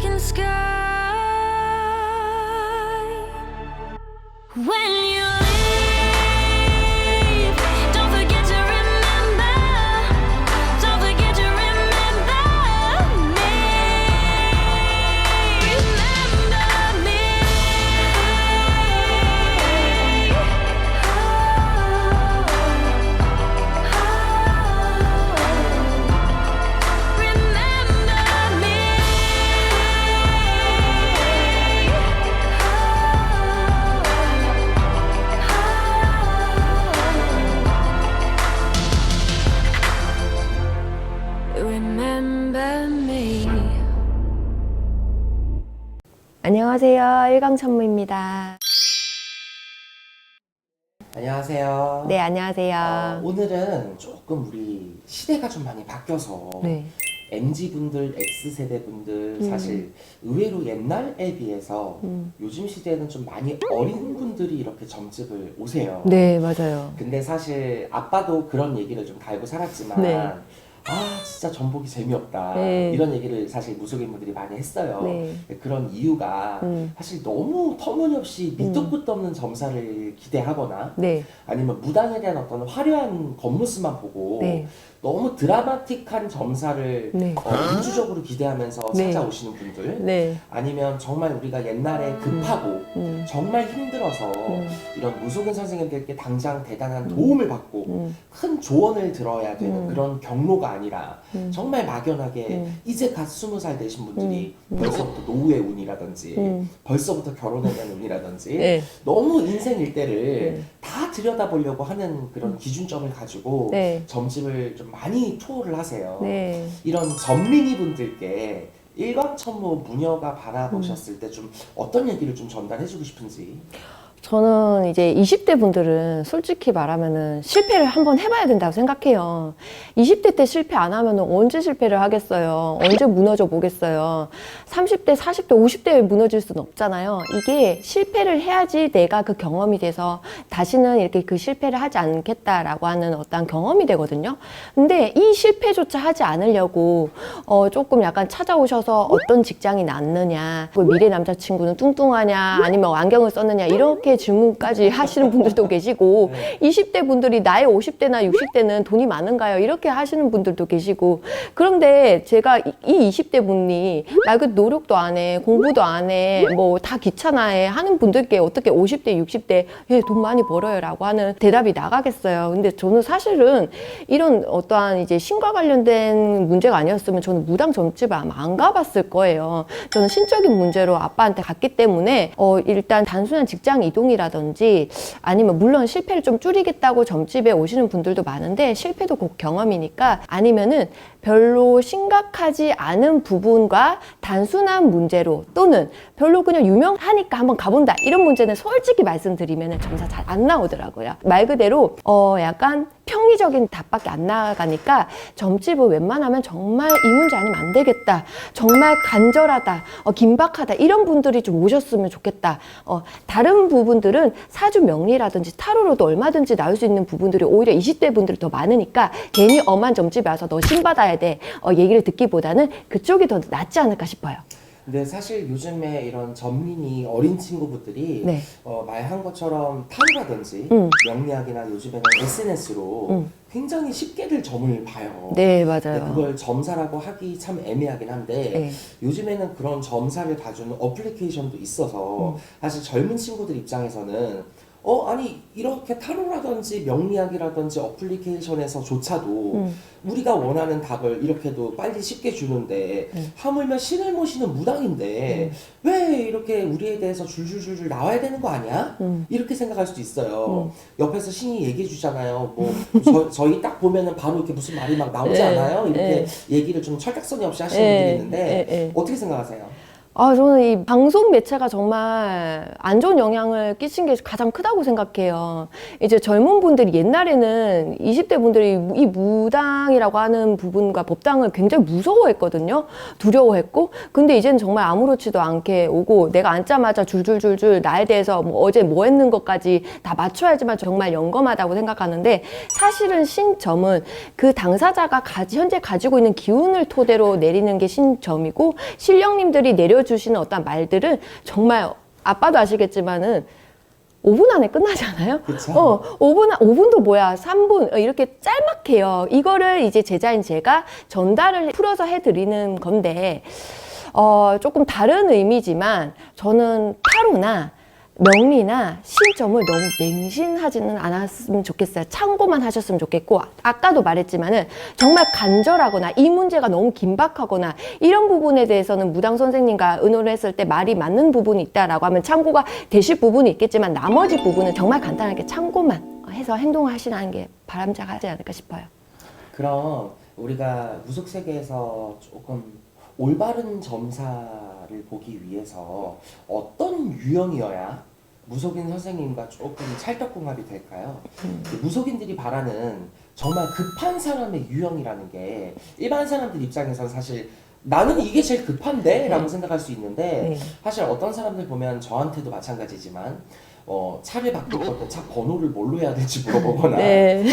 darkened sky. When you leave, don't forget to remember. Don't forget to remember me. Remember me. Remember me. Remember me. 안녕하세요. 일광천무입니다. 안녕하세요. 네, 안녕하세요. 오늘은 조금 우리 시대가 좀 많이 바뀌어서 네. MZ분들, X세대분들 사실 의외로 옛날에 비해서 요즘 시대에는 좀 많이 어린 분들이 이렇게 점집을 오세요. 네, 맞아요. 근데 사실 아빠도 그런 얘기를 좀 달고 살았지만 네. 아 진짜 전복이 재미없다 네. 이런 얘기를 사실 무속인분들이 많이 했어요. 네. 그런 이유가 사실 너무 터무니없이 밑도 끝도 없는 점사를 기대하거나 네. 아니면 무당에 대한 어떤 화려한 겉모습만 보고 네. 너무 드라마틱한 점사를 네. 우주적으로 기대하면서 네. 찾아오시는 분들 네. 아니면 정말 우리가 옛날에 급하고 정말 힘들어서 이런 무속인 선생님들께 당장 대단한 도움을 받고 큰 조언을 들어야 되는 그런 경로가 아니라 정말 막연하게 이제 갓 20살 되신 분들이 벌써부터 노후의 운이라든지 벌써부터 결혼에 대한 운이라든지 네. 너무 인생 일대를 다 들여다보려고 하는 그런 기준점을 가지고 네. 점집을 좀 많이 투어를 하세요. 네. 이런 점민이 분들께 일광천무 무녀가 바라보셨을 때 좀 어떤 얘기를 좀 전달해주고 싶은지. 저는 이제 20대 분들은 솔직히 말하면은 실패를 한번 해봐야 된다고 생각해요. 20대 때 실패 안 하면은 언제 실패를 하겠어요? 언제 무너져 보겠어요? 30대, 40대, 50대에 무너질 수는 없잖아요. 이게 실패를 해야지 내가 그 경험이 돼서 다시는 이렇게 그 실패를 하지 않겠다라고 하는 어떤 경험이 되거든요. 근데 이 실패조차 하지 않으려고 조금 약간 찾아오셔서 어떤 직장이 낫느냐, 그 미래 남자친구는 뚱뚱하냐, 아니면 안경을 썼느냐 이렇게 질문까지 하시는 분들도 계시고 20대 분들이 나의 50대나 60대는 돈이 많은가요? 이렇게 하시는 분들도 계시고 그런데 제가 이 20대 분이 말 그대로 노력도 안 해, 공부도 안 해, 뭐 다 귀찮아해 하는 분들께 어떻게 50대, 60대 돈 많이 벌어요 라고 하는 대답이 나가겠어요. 근데 저는 사실은 이런 어떠한 이제 신과 관련된 문제가 아니었으면 저는 무당 점집을 아마 안 가봤을 거예요. 저는 신적인 문제로 아빠한테 갔기 때문에 일단 단순한 직장 이동이라든지 아니면 물론 실패를 좀 줄이겠다고 점집에 오시는 분들도 많은데 실패도 곧 경험이니까 아니면은 별로 심각하지 않은 부분과 단순한 문제로 또는 별로 그냥 유명하니까 한번 가본다 이런 문제는 솔직히 말씀드리면 점사 잘 안 나오더라고요. 말 그대로 약간 평이적인 답밖에 안 나가니까 점집을 웬만하면 정말 이 문제 아니면 안 되겠다, 정말 간절하다, 긴박하다 이런 분들이 좀 오셨으면 좋겠다. 다른 부분들은 사주 명리라든지 타로로도 얼마든지 나올 수 있는 부분들이 오히려 20대 분들이 더 많으니까 괜히 엄한 점집에 와서 너 신받아야 돼 얘기를 듣기보다는 그쪽이 더 낫지 않을까 싶어요. 근데 사실 요즘에 이런 점민이 어린 친구분들이 네. 말한 것처럼 타로라든지 명리학이나 요즘에는 SNS로 굉장히 쉽게들 점을 봐요. 네, 근데 맞아요. 그걸 점사라고 하기 참 애매하긴 한데 네. 요즘에는 그런 점사를 봐주는 어플리케이션도 있어서 사실 젊은 친구들 입장에서는 아니 이렇게 타로라든지 명리학이라든지 어플리케이션에서조차도 우리가 원하는 답을 이렇게도 빨리 쉽게 주는데 하물며 신을 모시는 무당인데 왜 이렇게 우리에 대해서 줄줄줄줄 나와야 되는 거 아니야? 이렇게 생각할 수도 있어요. 옆에서 신이 얘기해 주잖아요. 뭐 저희 딱 보면은 바로 이렇게 무슨 말이 막 나오지 않아요? 이렇게 얘기를 좀 철딱서니 없이 하시는 분들이 있는데 어떻게 생각하세요? 저는 이 방송 매체가 정말 안 좋은 영향을 끼친 게 가장 크다고 생각해요. 이제 젊은 분들이 옛날에는 20대 분들이 이 무당이라고 하는 부분과 법당을 굉장히 무서워했거든요. 두려워했고. 근데 이제는 정말 아무렇지도 않게 오고 내가 앉자마자 줄줄줄줄 나에 대해서 뭐 어제 뭐 했는 것까지 다 맞춰야지만 정말 영검하다고 생각하는데 사실은 신점은 그 당사자가 현재 가지고 있는 기운을 토대로 내리는 게 신점이고 신령님들이 내려주시는 어떤 말들은 정말 아빠도 아시겠지만은 5분 안에 끝나잖아요. 그쵸. 5분도 뭐야, 3분 이렇게 짤막해요. 이거를 이제 제자인 제가 전달을 풀어서 해드리는 건데 조금 다른 의미지만 저는 타로나 명리나 신점을 너무 맹신하지는 않았으면 좋겠어요. 참고만 하셨으면 좋겠고 아까도 말했지만은 정말 간절하거나 이 문제가 너무 긴박하거나 이런 부분에 대해서는 무당 선생님과 의논을 했을 때 말이 맞는 부분이 있다라고 하면 참고가 되실 부분이 있겠지만 나머지 부분은 정말 간단하게 참고만 해서 행동을 하시는 게 바람직하지 않을까 싶어요. 그럼 우리가 무속 세계에서 조금 올바른 점사를 보기 위해서 어떤 유형이어야 무속인 선생님과 조금 찰떡궁합이 될까요? 무속인들이 바라는 정말 급한 사람의 유형이라는 게 일반 사람들 입장에서는 사실 나는 이게 제일 급한데? 라고 생각할 수 있는데 사실 어떤 사람들 보면 저한테도 마찬가지지만 차를 바꿀 건데 차 번호를 뭘로 해야 될지 물어보거나 네.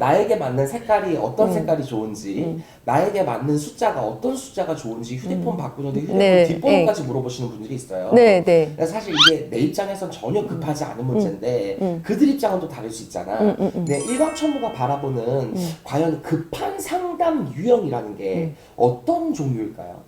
나에게 맞는 색깔이 어떤 색깔이 좋은지 나에게 맞는 숫자가 어떤 숫자가 좋은지 휴대폰 바꾸는데 휴대폰 네. 뒷번호까지 물어보시는 분들이 있어요. 네, 네. 그래서 사실 이게 내 입장에선 전혀 급하지 않은 문제인데 그들 입장은 또 다를 수 있잖아. 네, 일광천무가 바라보는 과연 급한 상담 유형이라는 게 어떤 종류일까요?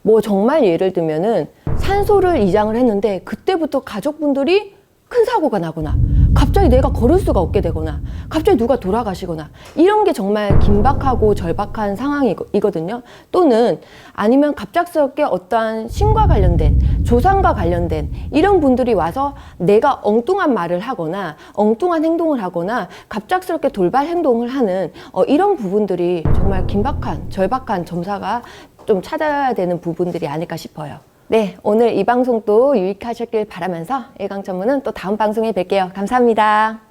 뭐 정말 예를 들면은 산소를 이장을 했는데 그때부터 가족분들이 큰 사고가 나거나 갑자기 내가 걸을 수가 없게 되거나 갑자기 누가 돌아가시거나 이런 게 정말 긴박하고 절박한 상황이거든요. 또는 아니면 갑작스럽게 어떠한 신과 관련된 조상과 관련된 이런 분들이 와서 내가 엉뚱한 말을 하거나 엉뚱한 행동을 하거나 갑작스럽게 돌발 행동을 하는 이런 부분들이 정말 긴박한 절박한 점사가 좀 찾아야 되는 부분들이 아닐까 싶어요. 네, 오늘 이 방송도 유익하셨길 바라면서 일광천문은 또 다음 방송에 뵐게요. 감사합니다.